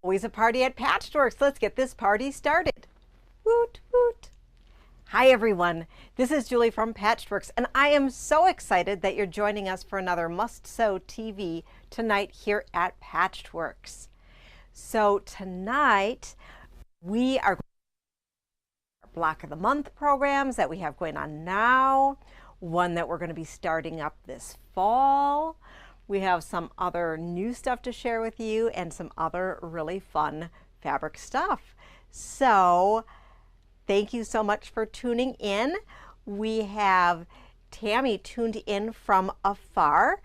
Always a party at Patchworks. Let's get this party started. Woot, woot. Hi, everyone. This is Julie from Patchworks, and I am so excited that you're joining us for another Must Sew TV tonight here at Patchworks. So tonight, we are going to our Block of the Month programs that we have going on now, one that we're going to be starting up this fall. We have some other new stuff to share with you and some other really fun fabric stuff. So thank you so much for tuning in. We have Tammy tuned in from afar,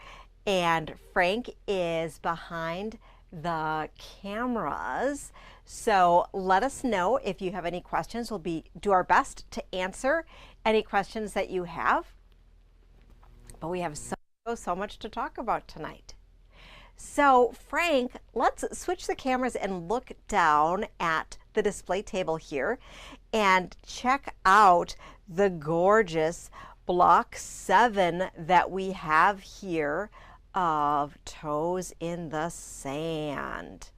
and Frank is behind the cameras. So let us know if you have any questions. We'll do our best to answer any questions that you have. But we have so much to talk about tonight. So Frank, let's switch the cameras and look down at the display table here and check out the gorgeous Block 7 that we have here of Toes in the Sand.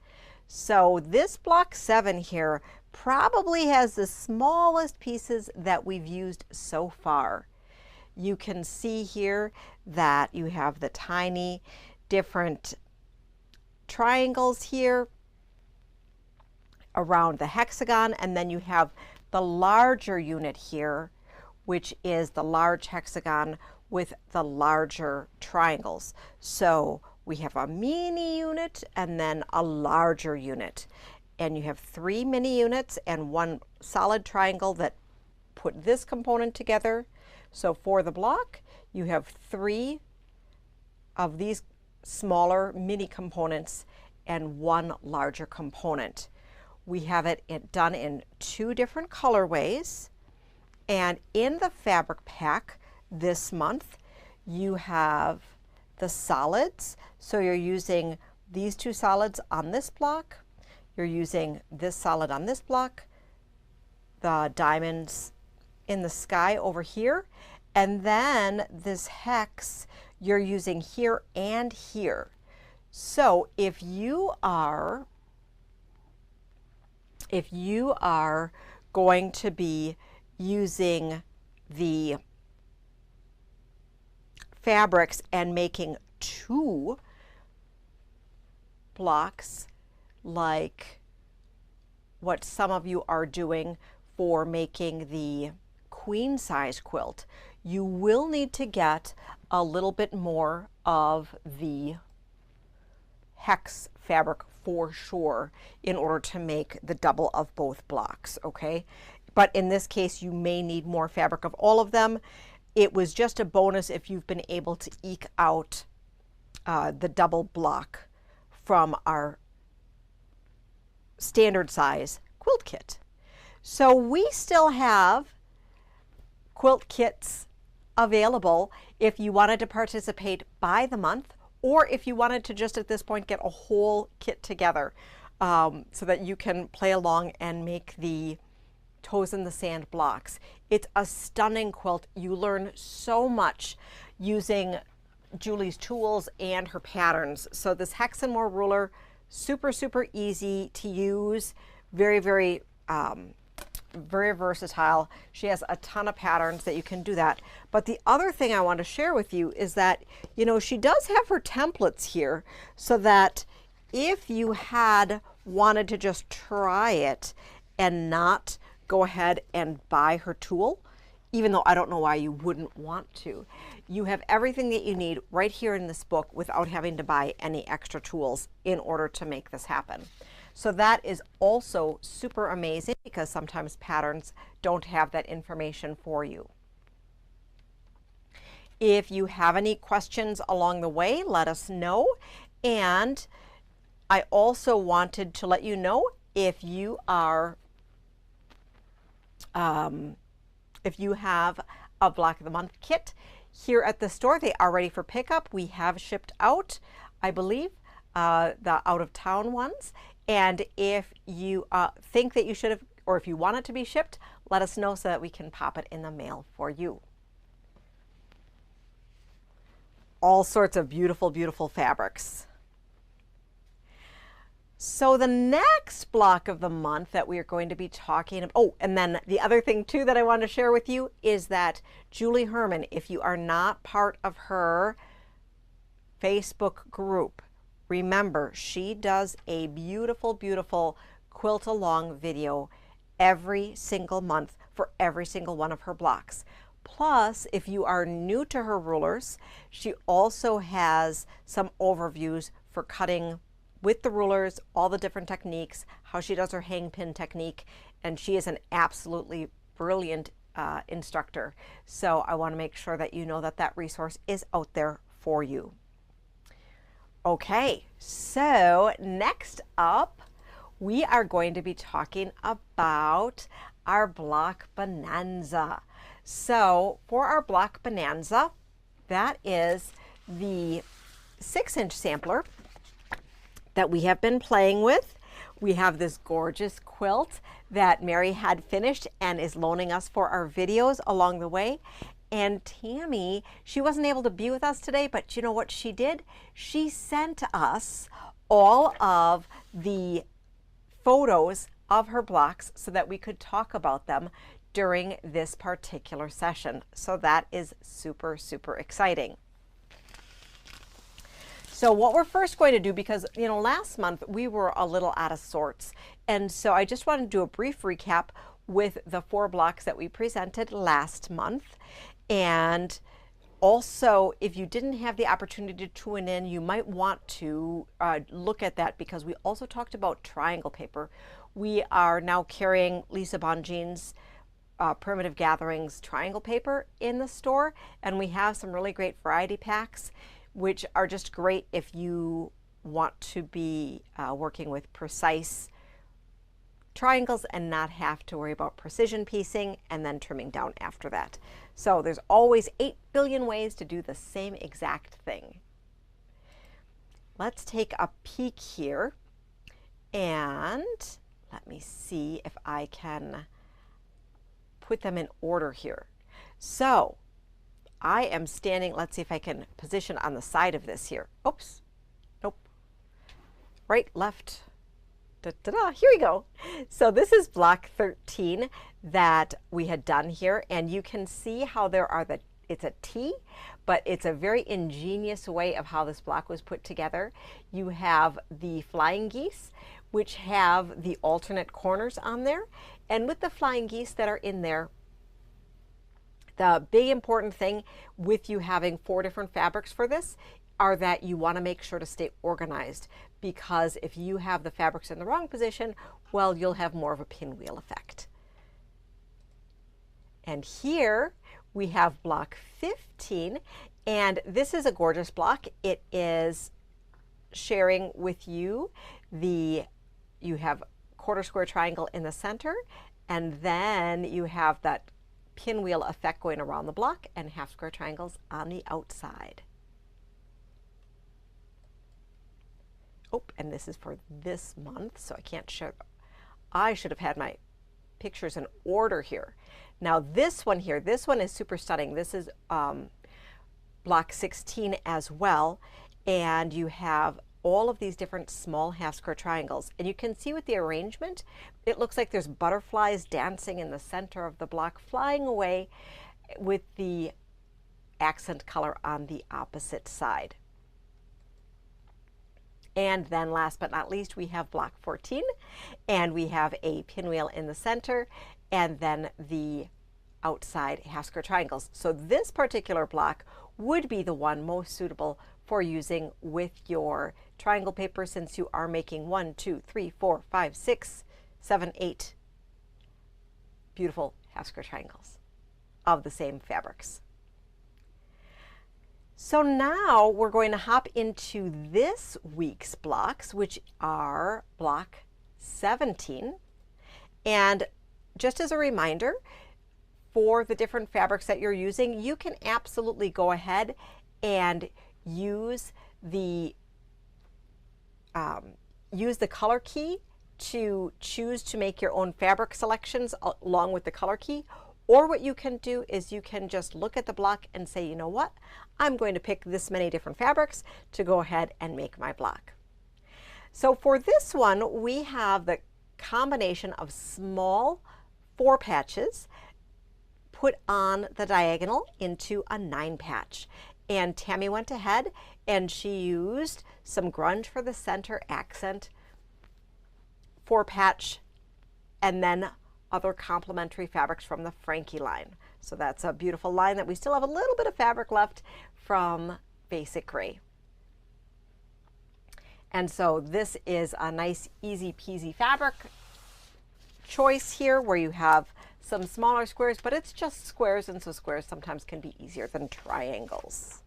So this Block 7 here probably has the smallest pieces that we've used so far. You can see here that you have the tiny different triangles here around the hexagon, and then you have the larger unit here, which is the large hexagon with the larger triangles. So we have a mini unit and then a larger unit, and you have 3 mini units and 1 solid triangle that put this component together. So for the block, you have 3 of these smaller mini components and 1 larger component. We have it done in 2 different colorways. And in the fabric pack this month, you have the solids. So you're using these 2 solids on this block. You're using this solid on this block, the diamonds in the sky over here, and then this hex you're using here and here. So if you are going to be using the fabrics and making 2 blocks like what some of you are doing for making the queen size quilt, you will need to get a little bit more of the hex fabric for sure in order to make the double of both blocks, okay? But in this case, you may need more fabric of all of them. It was just a bonus if you've been able to eke out the double block from our standard size quilt kit. So we still have quilt kits available if you wanted to participate by the month, or if you wanted to just at this point get a whole kit together so that you can play along and make the Toes in the Sand blocks. It's a stunning quilt. You learn so much using Julie's tools and her patterns. So this hex and more ruler, super easy to use, very versatile. She has a ton of patterns that you can do that. But the other thing I want to share with you is that, you know, she does have her templates here so that if you had wanted to just try it and not go ahead and buy her tool, even though I don't know why you wouldn't want to, you have everything that you need right here in this book without having to buy any extra tools in order to make this happen. So that is also super amazing because sometimes patterns don't have that information for you. If you have any questions along the way, let us know. And I also wanted to let you know if you are, if you have a Block of the Month kit here at the store, they are ready for pickup. We have shipped out, I believe, the out of town ones. And if you think that you should have, or if you want it to be shipped, let us know so that we can pop it in the mail for you. All sorts of beautiful fabrics. So the next block of the month that we are going to be talking about, oh, and then the other thing too that I want to share with you is that Julie Hillman, if you are not part of her Facebook group, remember she does a beautiful, beautiful quilt along video every single month for every single one of her blocks. Plus, if you are new to her rulers, she also has some overviews for cutting with the rulers, all the different techniques, how she does her hang pin technique, and she is an absolutely brilliant instructor. So I want to make sure that you know that that resource is out there for you. Okay, so next up, we are going to be talking about our block Bonanza. So for our block Bonanza, that is the 6-inch sampler that we have been playing with. We have this gorgeous quilt that Mary had finished and is loaning us for our videos along the way. And Tammy, she wasn't able to be with us today, but you know what she did? She sent us all of the photos of her blocks so that we could talk about them during this particular session. So that is super, super exciting. So what we're first going to do, because last month we were a little out of sorts, and so I just want to do a brief recap with the 4 blocks that we presented last month. And also, if you didn't have the opportunity to tune in, you might want to look at that, because we also talked about triangle paper. We are now carrying Lisa Bonjean's Primitive Gatherings triangle paper in the store, and we have some really great variety packs, which are just great if you want to be working with precise triangles and not have to worry about precision piecing and then trimming down after that. So there's always 8 billion ways to do the same exact thing. Let's take a peek here, and let me see if I can put them in order here. So I am standing, let's see if I can position on the side of this here. Oops, nope, right, left, da-da-da, here we go. So this is block 13 that we had done here, and you can see how there are it's a T, but it's a very ingenious way of how this block was put together. You have the flying geese, which have the alternate corners on there, and with the flying geese that are in there, the big important thing with you having 4 different fabrics for this are that you want to make sure to stay organized, because if you have the fabrics in the wrong position, well, you'll have more of a pinwheel effect. And here we have block 15, and this is a gorgeous block. It is sharing with you you have quarter square triangle in the center, and then you have that pinwheel effect going around the block and half square triangles on the outside. Oh, and this is for this month, so I can't show. I should have had my pictures in order here. Now this one here, this one is super stunning. This is block 16 as well, and you have all of these different small half square triangles, and you can see with the arrangement it looks like there's butterflies dancing in the center of the block, flying away with the accent color on the opposite side. And then last but not least, we have block 14, and we have a pinwheel in the center and then the outside half square triangles. So this particular block would be the one most suitable for using with your triangle paper, since you are making 1, 2, 3, 4, 5, 6, 7, 8 beautiful half square triangles of the same fabrics. So now we're going to hop into this week's blocks, which are block 17. And just as a reminder, for the different fabrics that you're using, you can absolutely go ahead and use the color key to choose to make your own fabric selections along with the color key. Or what you can do is you can just look at the block and say, you know what, I'm going to pick this many different fabrics to go ahead and make my block. So for this one, we have the combination of small 4 patches put on the diagonal into a 9 patch. And Tammy went ahead and she used some grunge for the center accent, 4 patch, and then other complementary fabrics from the Frankie line. So that's a beautiful line that we still have a little bit of fabric left from Basic Gray. And so this is a nice easy peasy fabric choice here where you have some smaller squares, but it's just squares, and so squares sometimes can be easier than triangles.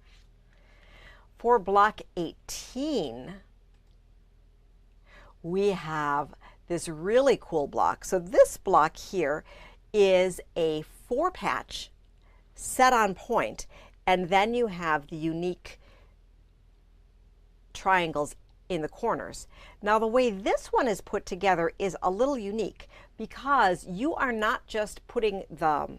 For block 18, we have this really cool block. So this block here is a 4 patch set on point, and then you have the unique triangles in the corners. Now the way this one is put together is a little unique because you are not just putting the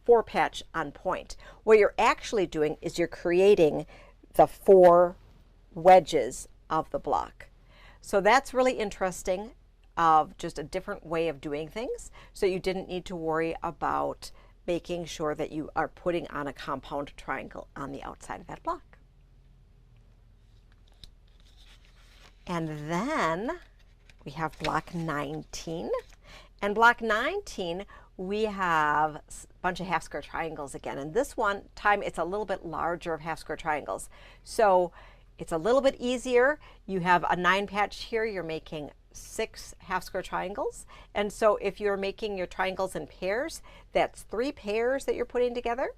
4 patch on point. What you're actually doing is you're creating the 4 wedges of the block. So that's really interesting, of just a different way of doing things. So you didn't need to worry about making sure that you are putting on a compound triangle on the outside of that block. And then we have block 19. And block 19, we have a bunch of half square triangles again. And this one time it's a little bit larger of half square triangles. So it's a little bit easier. You have a 9 patch here, you're making 6 half square triangles. And so if you're making your triangles in pairs, that's 3 pairs that you're putting together.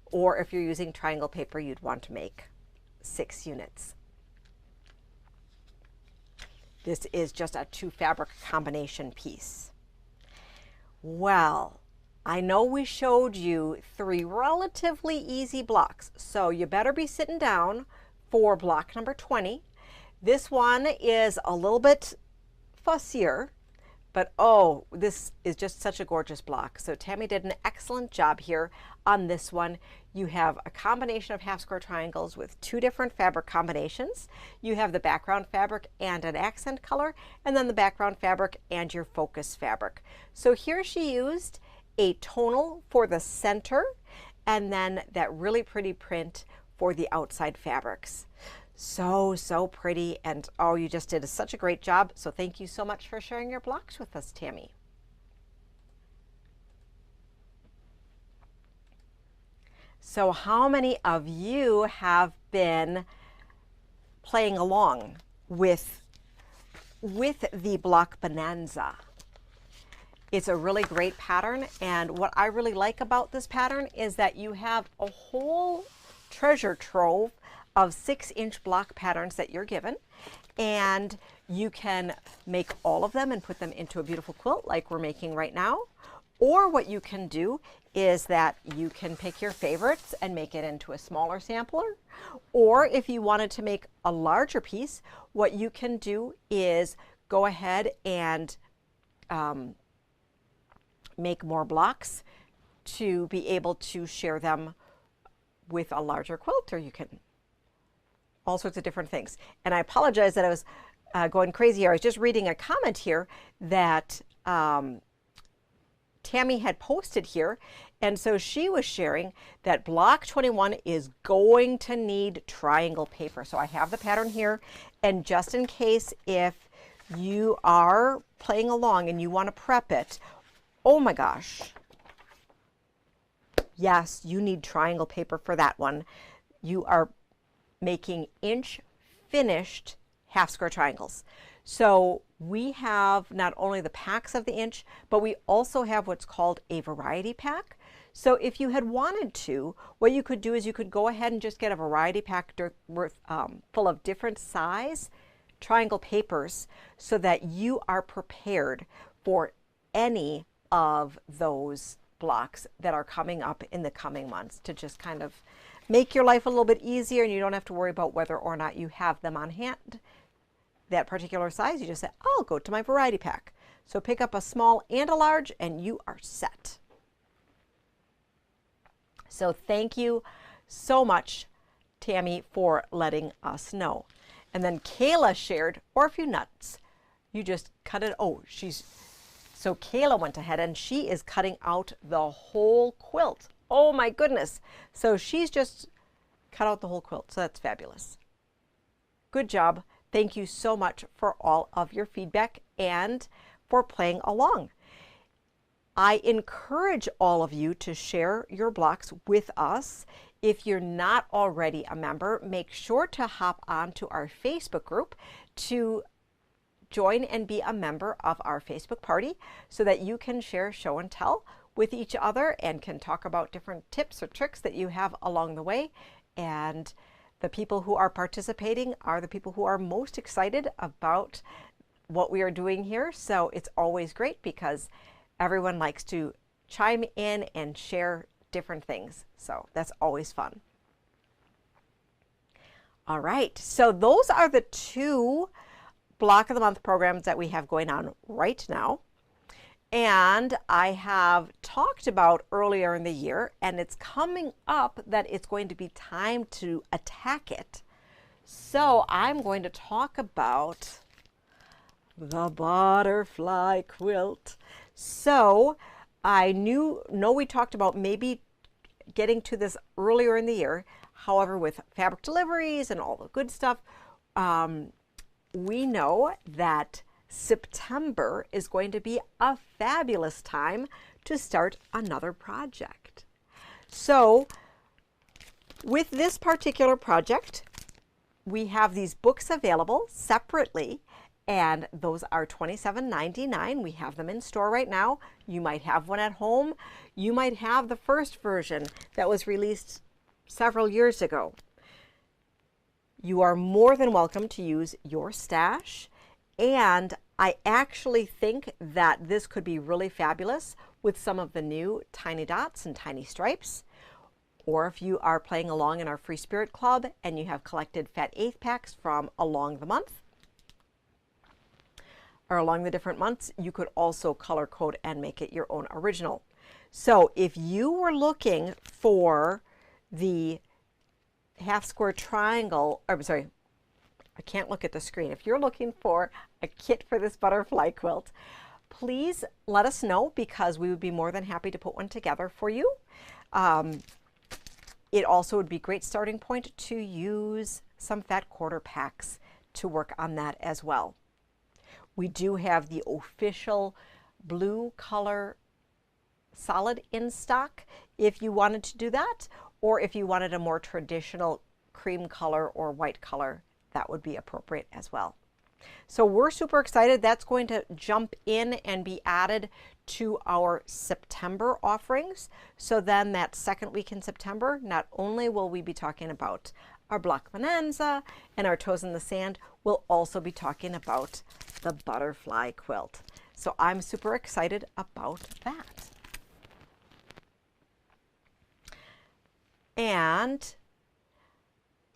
Or if you're using triangle paper, you'd want to make 6 units. This is just a 2 fabric combination piece. Well, I know we showed you 3 relatively easy blocks, so you better be sitting down for block number 20. This one is a little bit fussier, but oh, this is just such a gorgeous block. So Tammy did an excellent job here on this one. You have a combination of half square triangles with 2 different fabric combinations. You have the background fabric and an accent color, and then the background fabric and your focus fabric. So here she used a tonal for the center and then that really pretty print for the outside fabrics. So pretty, and oh, you just did such a great job. So thank you so much for sharing your blocks with us, Tammy. So how many of you have been playing along with the block Bonanza? It's a really great pattern, and what I really like about this pattern is that you have a whole treasure trove of 6-inch block patterns that you're given, and you can make all of them and put them into a beautiful quilt like we're making right now. Or what you can do is that you can pick your favorites and make it into a smaller sampler. Or if you wanted to make a larger piece, what you can do is go ahead and make more blocks to be able to share them with a larger quilt, or you can all sorts of different things. And I apologize that I was going crazy here. I was just reading a comment here that Tammy had posted here, and so she was sharing that block 21 is going to need triangle paper. So I have the pattern here, and just in case if you are playing along and you want to prep it, oh my gosh, yes, you need triangle paper for that one. You are making inch finished half square triangles. So we have not only the packs of the inch, but we also have what's called a variety pack. So if you had wanted to, what you could do is you could go ahead and just get a variety pack full of different size triangle papers so that you are prepared for any of those blocks that are coming up in the coming months, to just kind of make your life a little bit easier, and you don't have to worry about whether or not you have them on hand, that particular size. You just say, I'll go to my variety pack. So pick up a small and a large and you are set. So thank you so much, Tammy, for letting us know. And then Kayla shared, or a few nuts. You just cut it. Oh, so Kayla went ahead and she is cutting out the whole quilt. Oh my goodness. So she's just cut out the whole quilt. So that's fabulous. Good job. Thank you so much for all of your feedback and for playing along. I encourage all of you to share your blocks with us. If you're not already a member, make sure to hop onto our Facebook group to join and be a member of our Facebook party so that you can share show and tell with each other and can talk about different tips or tricks that you have along the way. And the people who are participating are the people who are most excited about what we are doing here. So it's always great because everyone likes to chime in and share different things. So that's always fun. All right, so those are the two Block of the Month programs that we have going on right now. And I have talked about earlier in the year, and it's coming up that it's going to be time to attack it. So I'm going to talk about the butterfly quilt. So I know we talked about maybe getting to this earlier in the year. However, with fabric deliveries and all the good stuff, we know that September is going to be a fabulous time to start another project. So with this particular project, we have these books available separately, and those are $27.99. We have them in store right now. You might have one at home. You might have the first version that was released several years ago. You are more than welcome to use your stash, and I actually think that this could be really fabulous with some of the new tiny dots and tiny stripes. Or if you are playing along in our Free Spirit Club and you have collected Fat 8th packs from along the month or along the different months, you could also color code and make it your own original. So if you were looking for the half square triangle, or sorry, I can't look at the screen. If you're looking for a kit for this butterfly quilt, please let us know because we would be more than happy to put one together for you. It also would be a great starting point to use some fat quarter packs to work on that as well. We do have the official blue color solid in stock if you wanted to do that, or if you wanted a more traditional cream color or white color, that would be appropriate as well. So we're super excited. That's going to jump in and be added to our September offerings. So then that second week in September, not only will we be talking about our block Bonanza and our Toes in the Sand, we'll also be talking about the butterfly quilt. So I'm super excited about that. And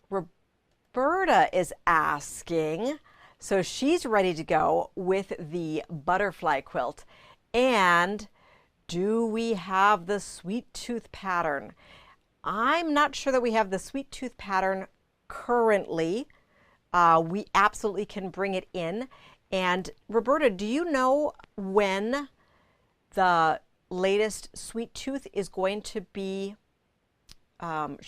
Roberta is asking, so she's ready to go with the butterfly quilt. And do we have the sweet tooth pattern? I'm not sure that we have the sweet tooth pattern currently. We absolutely can bring it in. And Roberta, do you know when the latest sweet tooth is going to be,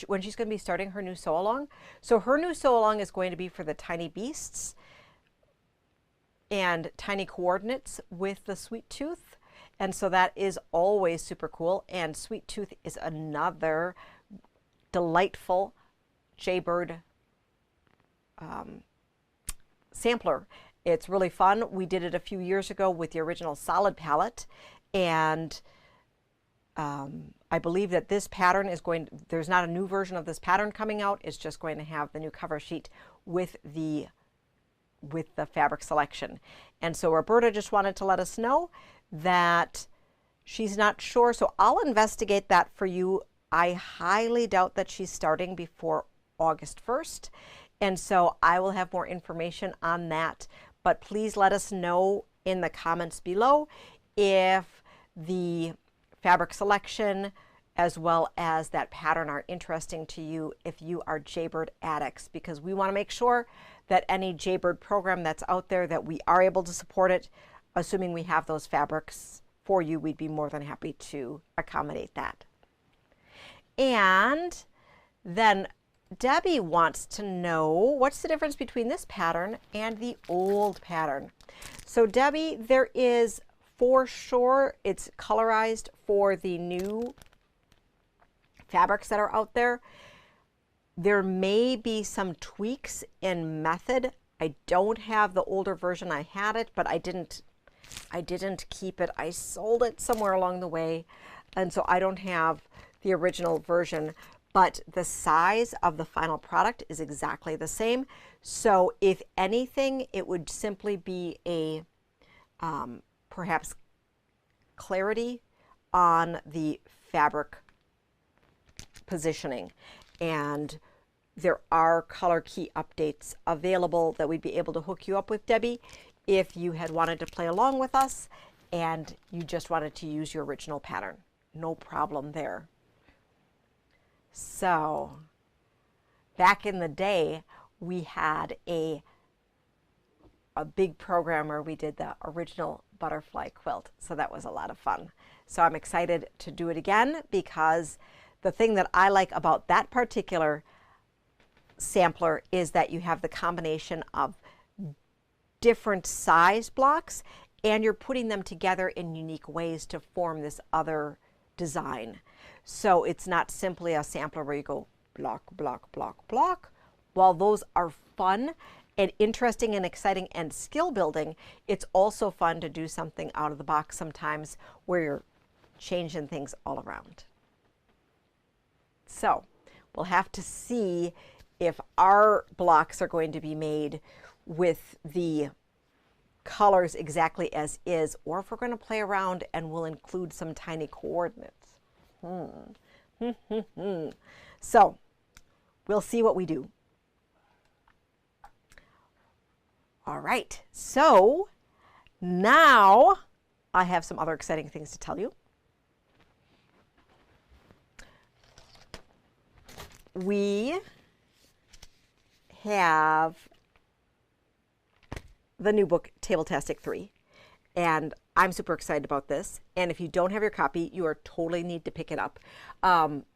when she's going to be starting her new sew along? So her new sew along is going to be for the tiny beasts and tiny coordinates with the sweet tooth. And so that is always super cool. And sweet tooth is another delightful Jaybird sampler. It's really fun. We did it a few years ago with the original solid palette, and I believe that this pattern is going, there's not a new version of this pattern coming out. It's just going to have the new cover sheet with the fabric selection. And so Roberta just wanted to let us know that she's not sure. So I'll investigate that for you. I highly doubt that she's starting before August 1st. And so I will have more information on that. But please let us know in the comments below if the fabric selection as well as that pattern are interesting to you if you are Jaybird addicts, because we want to make sure that any Jaybird program that's out there, that we are able to support it. Assuming we have those fabrics for you, we'd be more than happy to accommodate that. And then Debbie wants to know, what's the difference between this pattern and the old pattern? So Debbie, there is, for sure, it's colorized for the new fabrics that are out there. There may be some tweaks in method. I don't have the older version. I had it, but I didn't keep it. I sold it somewhere along the way, and so I don't have the original version, but the size of the final product is exactly the same. So if anything, it would simply be a perhaps clarity on the fabric positioning. And there are color key updates available that we'd be able to hook you up with, Debbie, if you had wanted to play along with us and you just wanted to use your original pattern. No problem there. So back in the day, we had a big program where we did the original butterfly quilt. So that was a lot of fun. So I'm excited to do it again, because the thing that I like about that particular sampler is that you have the combination of different size blocks, and you're putting them together in unique ways to form this other design. So it's not simply a sampler where you go block, block, block, block. While those are fun and interesting and exciting and skill building, it's also fun to do something out of the box sometimes where you're changing things all around. So we'll have to see if our blocks are going to be made with the colors exactly as is, or if we're going to play around and we'll include some tiny coordinates. So we'll see what we do. All right, so now I have some other exciting things to tell you. We have the new book, Table-tastic 3, and I'm super excited about this. And if you don't have your copy, you are totally need to pick it up.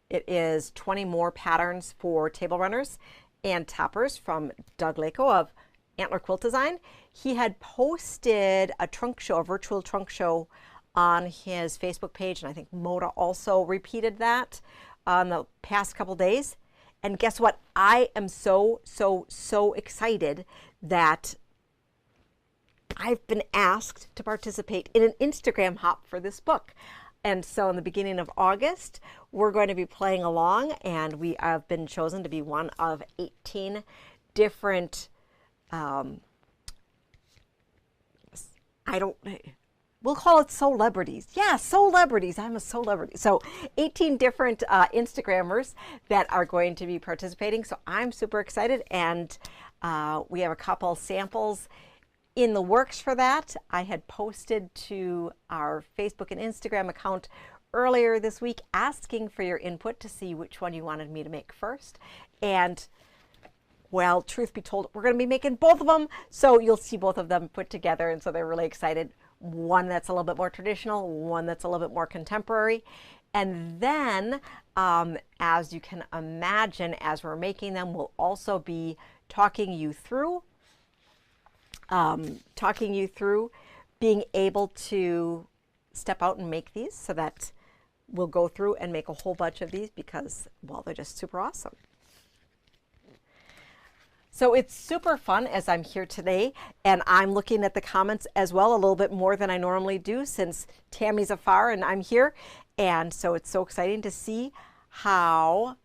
It is 20 more patterns for table runners and toppers from Doug Lako of Antler Quilt Design. He had posted a trunk show, a virtual trunk show on his Facebook page, and I think Moda also repeated that on the past couple days. And guess what? I am so excited that I've been asked to participate in an Instagram hop for this book. And so in the beginning of August, we're going to be playing along, and we have been chosen to be one of 18 different, we'll call it celebrities. Yeah, celebrities. I'm a celebrity. So 18 different Instagrammers that are going to be participating. So I'm super excited, and we have a couple samples in the works for that. I had posted to our Facebook and Instagram account earlier this week asking for your input to see which one you wanted me to make first. And well, truth be told, we're going to be making both of them. So you'll see both of them put together. And so they're really excited. One that's a little bit more traditional, one that's a little bit more contemporary. And then, as you can imagine, as we're making them, we'll also be talking you through being able to step out and make these, so that we'll go through and make a whole bunch of these because, well, they're just super awesome. So it's super fun as I'm here today, and I'm looking at the comments as well a little bit more than I normally do, since Tammy's afar and I'm here. And so it's so exciting to see how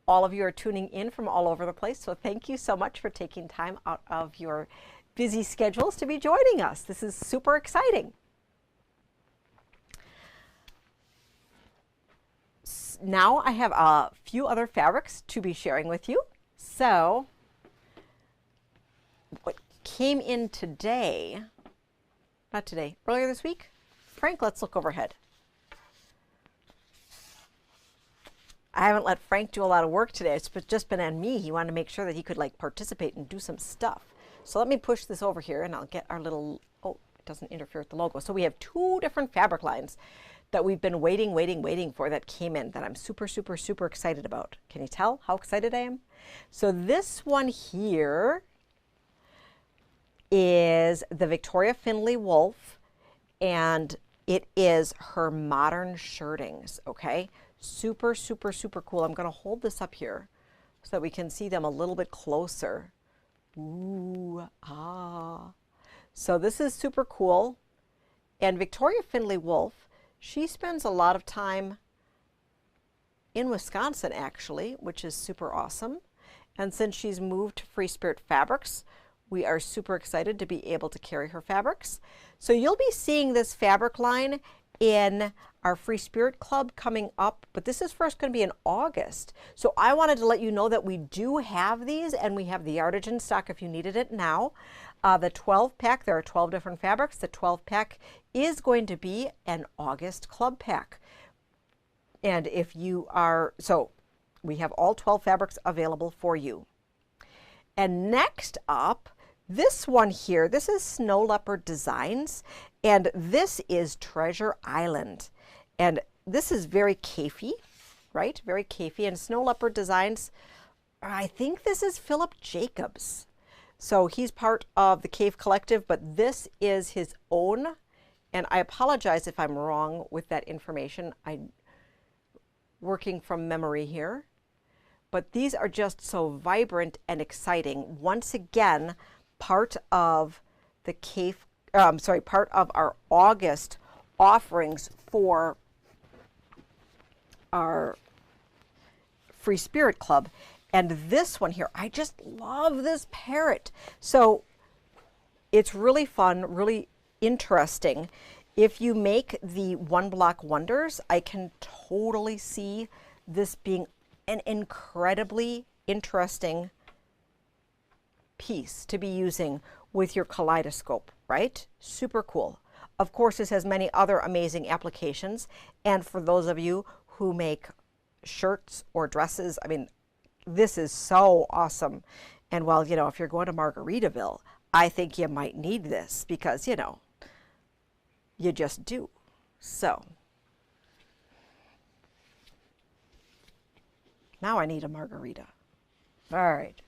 all of you are tuning in from all over the place. So thank you so much for taking time out of your busy schedules to be joining us. This is super exciting. Now I have a few other fabrics to be sharing with you. So what came in today, earlier this week. Frank, let's look overhead. I haven't let Frank do a lot of work today. It's just been on me. He wanted to make sure that he could like participate and do some stuff. So let me push this over here and I'll get our little, oh, it doesn't interfere with the logo. So we have 2 different fabric lines that we've been waiting for that came in that I'm super excited about. Can you tell how excited I am? So this one here is the Victoria Finley Wolf, and it is her modern shirtings, okay? Super cool. I'm gonna hold this up here so that we can see them a little bit closer. Ooh, ah. So this is super cool. And Victoria Finley Wolf, she spends a lot of time in Wisconsin actually, which is super awesome. And since she's moved to Free Spirit Fabrics, we are super excited to be able to carry her fabrics. So you'll be seeing this fabric line in our Free Spirit Club coming up, but this is first going to be in August. So I wanted to let you know that we do have these, and we have the yardage in stock if you needed it now. The 12 pack, there are 12 different fabrics. The 12 pack is going to be an August club pack. And if you are, so we have all 12 fabrics available for you. And next up, this one here, this is Snow Leopard Designs, and this is Treasure Island. And this is very cafey, right? Very cafey. And Snow Leopard Designs, I think this is Philip Jacobs. So he's part of the Cave Collective, but this is his own. And I apologize if I'm wrong with that information. I'm working from memory here. But these are just so vibrant and exciting. Once again, part of the Cave, part of our August offerings for our Free Spirit Club. And this one here, I just love this parrot. So it's really fun, really interesting. If you make the One Block Wonders, I can totally see this being an incredibly interesting piece to be using with your kaleidoscope, right? Super cool. Of course, this has many other amazing applications. And for those of you who make shirts or dresses, I mean, this is so awesome. And well, you know, if you're going to Margaritaville, I think you might need this because, you know, you just do. So now I need a margarita. All right.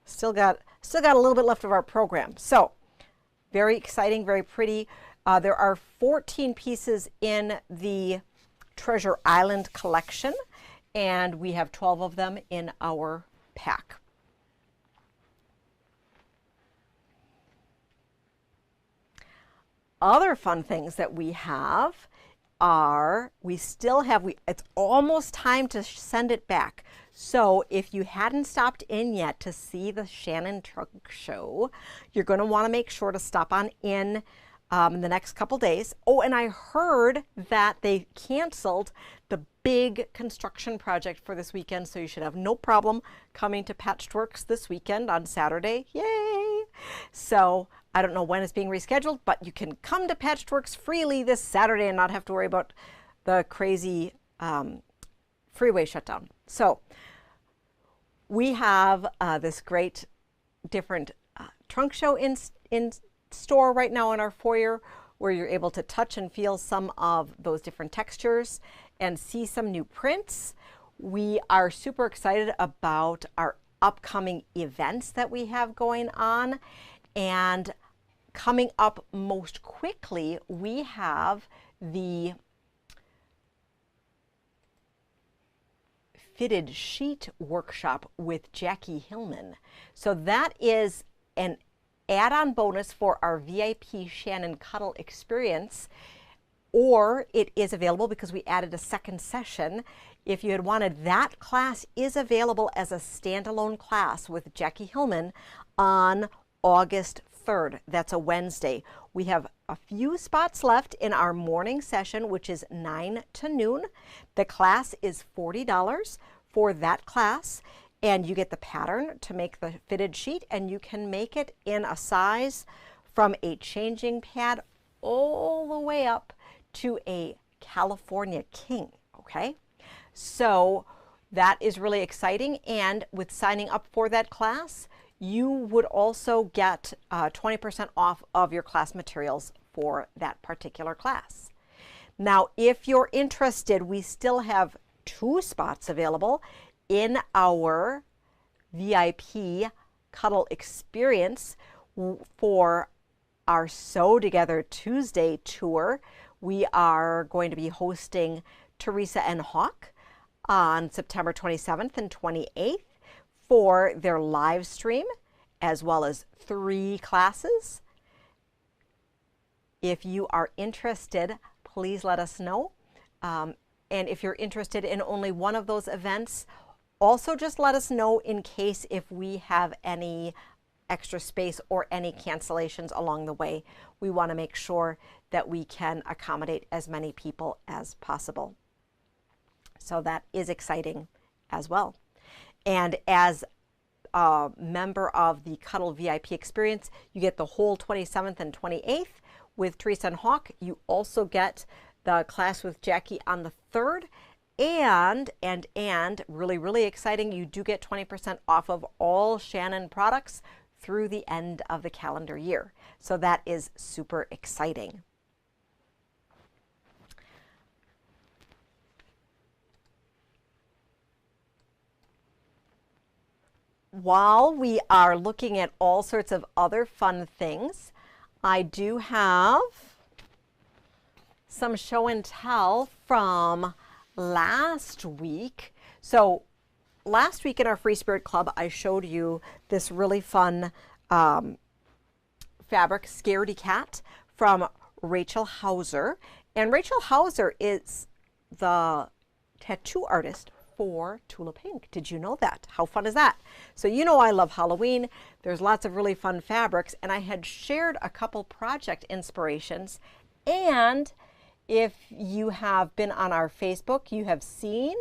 Still got a little bit left of our program. So very exciting, very pretty. There are 14 pieces in the Treasure Island collection, and we have 12 of them in our pack. Other fun things that we have are, it's almost time to send it back. So if you hadn't stopped in yet to see the Shannon Trunk Show, you're going to want to make sure to stop on in the next couple days. Oh, and I heard that they canceled the big construction project for this weekend, so you should have no problem coming to Patchworks this weekend on Saturday. Yay! So I don't know when it's being rescheduled, but you can come to Patchworks freely this Saturday and not have to worry about the crazy freeway shutdown. So we have this great different trunk show in store right now in our foyer, where you're able to touch and feel some of those different textures and see some new prints. We are super excited about our upcoming events that we have going on, and coming up most quickly, we have the fitted sheet workshop with Jackie Hillman. So that is an add-on bonus for our VIP Shannon Cuddle experience, or it is available because we added a second session. If you had wanted, that class is available as a standalone class with Jackie Hillman on August 3rd. That's a Wednesday. We have a few spots left in our morning session, which is 9 to noon. The class is $40 for that class, and you get the pattern to make the fitted sheet, and you can make it in a size from a changing pad all the way up to a California King. Okay, so that is really exciting, and with signing up for that class, you would also get 20% off of your class materials for that particular class. Now, if you're interested, we still have 2 spots available in our VIP Cuddle Experience for our Sew Together Tuesday tour. We are going to be hosting Teresa and Hawk on September 27th and 28th for their live stream, as well as 3 classes. If you are interested, please let us know. And if you're interested in only one of those events, also just let us know in case if we have any extra space or any cancellations along the way. We want to make sure that we can accommodate as many people as possible. So that is exciting as well. And as a member of the Cuddle VIP experience, you get the whole 27th and 28th with Teresa and Hawk. You also get the class with Jackie on the 3rd. And really exciting, you do get 20% off of all Shannon products through the end of the calendar year. So that is super exciting. While we are looking at all sorts of other fun things, I do have some show and tell from last week. So last week in our Free Spirit Club, I showed you this really fun fabric Scaredy Cat from Rachel Hauser. And Rachel Hauser is the tattoo artist for Tula Pink. Did you know that? How fun is that? So you know I love Halloween. There's lots of really fun fabrics, and I had shared a couple project inspirations. And if you have been on our Facebook, you have seen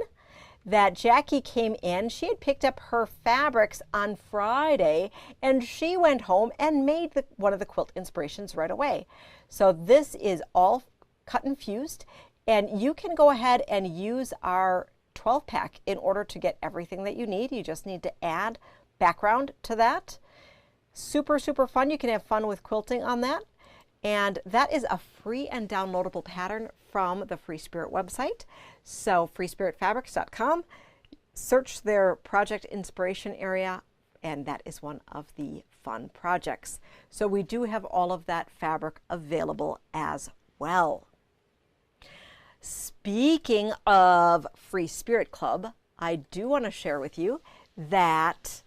that Jackie came in. She had picked up her fabrics on Friday, and she went home and made one of the quilt inspirations right away. So this is all cut and fused, and you can go ahead and use our 12-pack in order to get everything that you need. You just need to add background to that. Super fun. You can have fun with quilting on that. And that is a free and downloadable pattern from the Free Spirit website. So freespiritfabrics.com, search their project inspiration area, and that is one of the fun projects. So we do have all of that fabric available as well. Speaking of Free Spirit Club, I do want to share with you that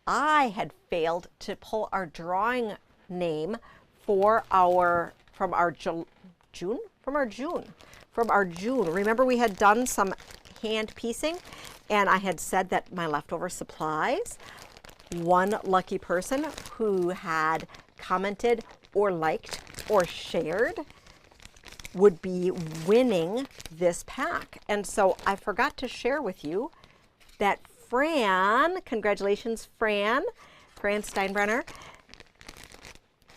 I had failed to pull our drawing name for from our June. Remember, we had done some hand piecing, and I had said that my leftover supplies, one lucky person who had commented or liked or shared would be winning this pack. And so I forgot to share with you that Fran, congratulations Fran Steinbrenner,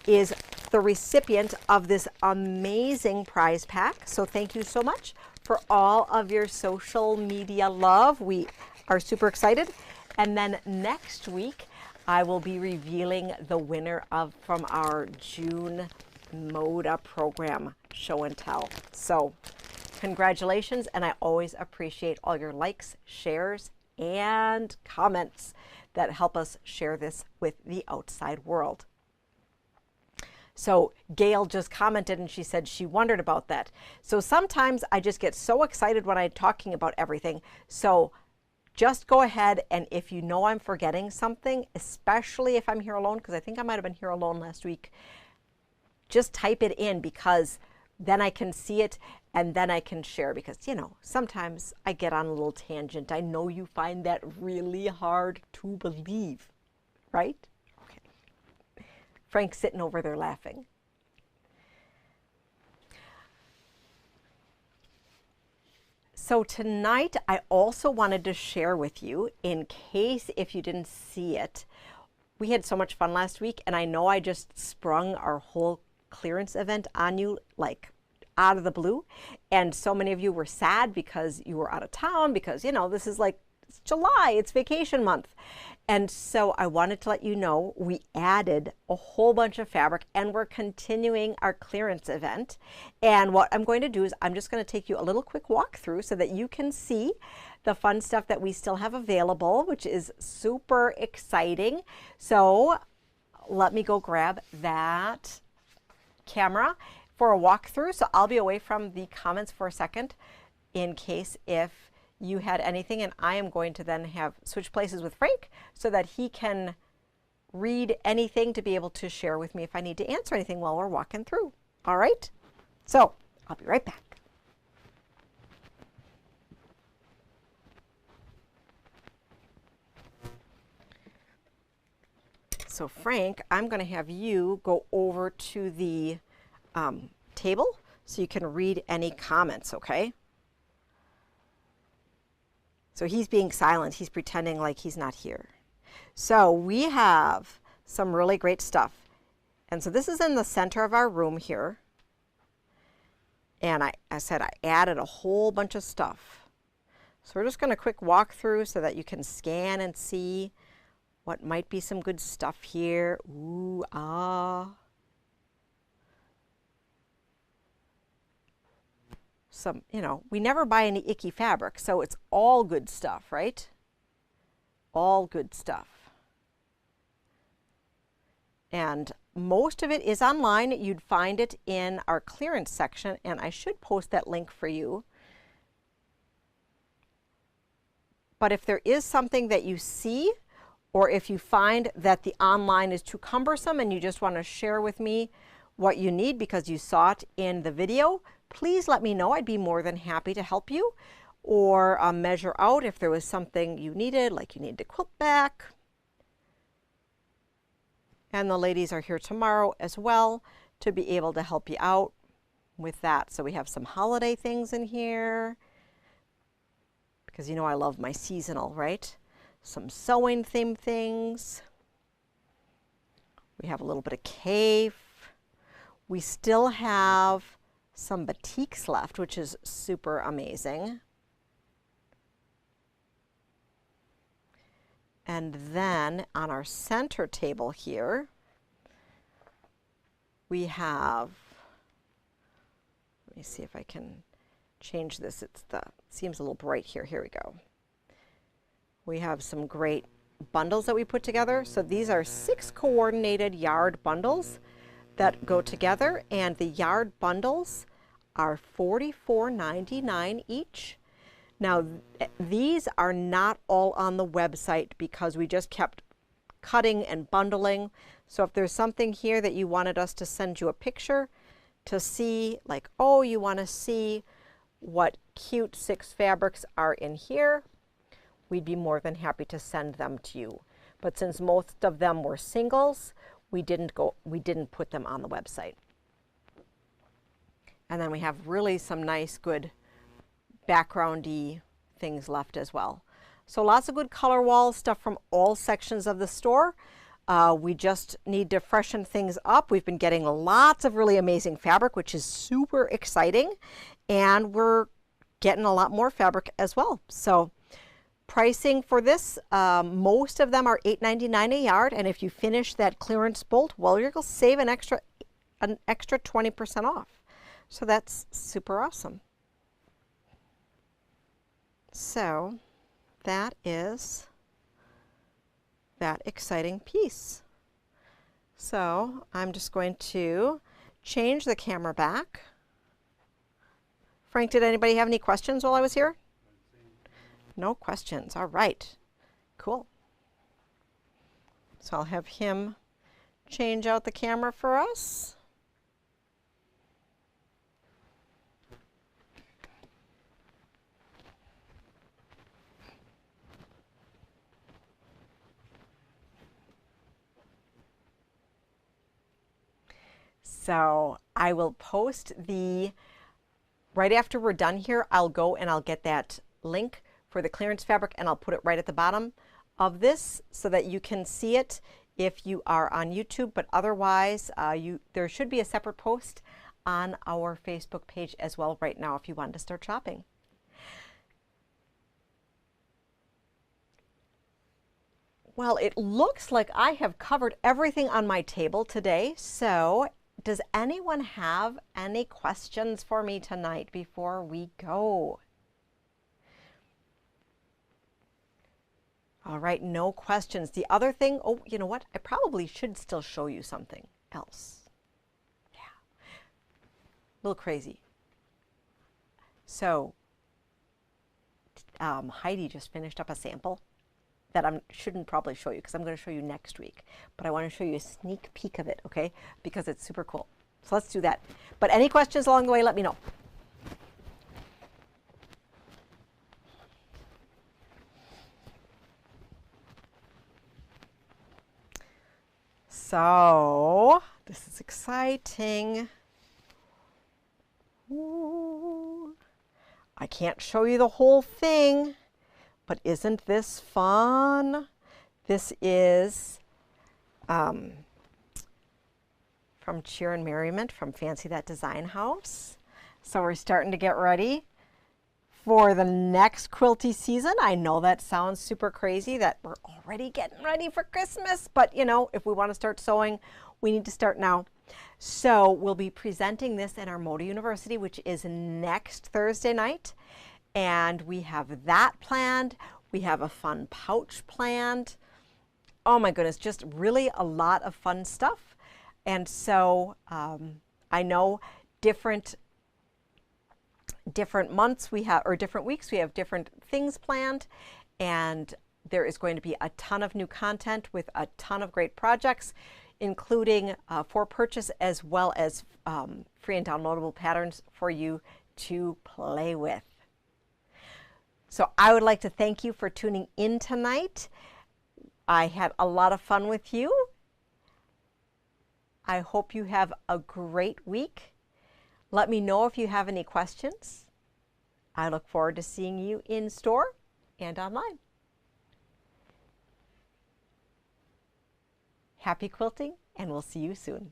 is the recipient of this amazing prize pack. So thank you so much for all of your social media love. We are super excited. And then next week, I will be revealing the winner from our June Moda program show and tell. So congratulations, and I always appreciate all your likes, shares, and comments that help us share this with the outside world. So Gail just commented, and she said she wondered about that. So sometimes I just get so excited when I'm talking about everything. So just go ahead, and if you know I'm forgetting something, especially if I'm here alone, because I think I might have been here alone last week, just type it in, because then I can see it and then I can share, because, you know, sometimes I get on a little tangent. I know you find that really hard to believe, right? Okay. Frank's sitting over there laughing. So tonight, I also wanted to share with you, in case if you didn't see it, we had so much fun last week, and I know I just sprung our whole clearance event on you like out of the blue. And so many of you were sad because you were out of town because, you know, this is like, it's July, it's vacation month. And so I wanted to let you know we added a whole bunch of fabric and we're continuing our clearance event. And what I'm going to do is I'm just going to take you a little quick walkthrough so that you can see the fun stuff that we still have available, which is super exciting. So let me go grab that camera for a walkthrough. So I'll be away from the comments for a second in case if you had anything, and I am going to then have switch places with Frank so that he can read anything to be able to share with me if I need to answer anything while we're walking through. All right? So I'll be right back. So Frank, I'm going to have you go over to the table so you can read any comments, okay? So he's being silent. He's pretending like he's not here. So we have some really great stuff. And so this is in the center of our room here. And I said I added a whole bunch of stuff. So we're just going to quick walk through so that you can scan and see what might be some good stuff here. Ooh, ah. Some, you know, we never buy any icky fabric, so it's all good stuff, right? All good stuff. And most of it is online. You'd find it in our clearance section, and I should post that link for you. But if there is something that you see, or if you find that the online is too cumbersome and you just want to share with me what you need because you saw it in the video, please let me know. I'd be more than happy to help you or measure out if there was something you needed, like you need the quilt back. And the ladies are here tomorrow as well to be able to help you out with that. So we have some holiday things in here because you know I love my seasonal, right? Some sewing theme things. We have a little bit of cave. We still have some batiks left, which is super amazing. And then on our center table here, we have, let me see if I can change this. Seems a little bright here. Here we go. We have some great bundles that we put together. So these are 6 coordinated yard bundles that go together, and the yard bundles are $44.99 each. Now these are not all on the website because we just kept cutting and bundling. So if there's something here that you wanted us to send you a picture to see, like, oh, you want to see what cute 6 fabrics are in here, we'd be more than happy to send them to you. But since most of them were singles, we didn't put them on the website. And then we have really some nice, good backgroundy things left as well. So lots of good color wall stuff from all sections of the store. We just need to freshen things up. We've been getting lots of really amazing fabric, which is super exciting. And we're getting a lot more fabric as well. So pricing for this, most of them are $8.99 a yard, and if you finish that clearance bolt, well, you're going to save an extra 20% off. So that's super awesome. So that is that exciting piece. So I'm just going to change the camera back. Frank, did anybody have any questions while I was here? No questions. All right. Cool. So I'll have him change out the camera for us. So I will post right after we're done here, I'll go and I'll get that link for the clearance fabric and I'll put it right at the bottom of this so that you can see it if you are on YouTube, but otherwise there should be a separate post on our Facebook page as well right now if you wanted to start shopping. Well, it looks like I have covered everything on my table today, so does anyone have any questions for me tonight before we go? All right, no questions. The other thing, oh, you know what? I probably should still show you something else. Yeah, a little crazy. So Heidi just finished up a sample that I shouldn't probably show you because I'm going to show you next week. But I want to show you a sneak peek of it, okay? Because it's super cool. So let's do that. But any questions along the way, let me know. So this is exciting. Ooh. I can't show you the whole thing, but isn't this fun? This is from Cheer and Merriment from Fancy That Design House. So we're starting to get ready for the next quilty season. I know that sounds super crazy that we're already getting ready for Christmas, but you know, if we want to start sewing, we need to start now. So we'll be presenting this in our Moda University, which is next Thursday night. And we have that planned. We have a fun pouch planned. Oh my goodness, just really a lot of fun stuff. And so I know different months we have, or different weeks, we have different things planned. And there is going to be a ton of new content with a ton of great projects, including for purchase as well as free and downloadable patterns for you to play with. So I would like to thank you for tuning in tonight. I had a lot of fun with you. I hope you have a great week. Let me know if you have any questions. I look forward to seeing you in store and online. Happy quilting, and we'll see you soon.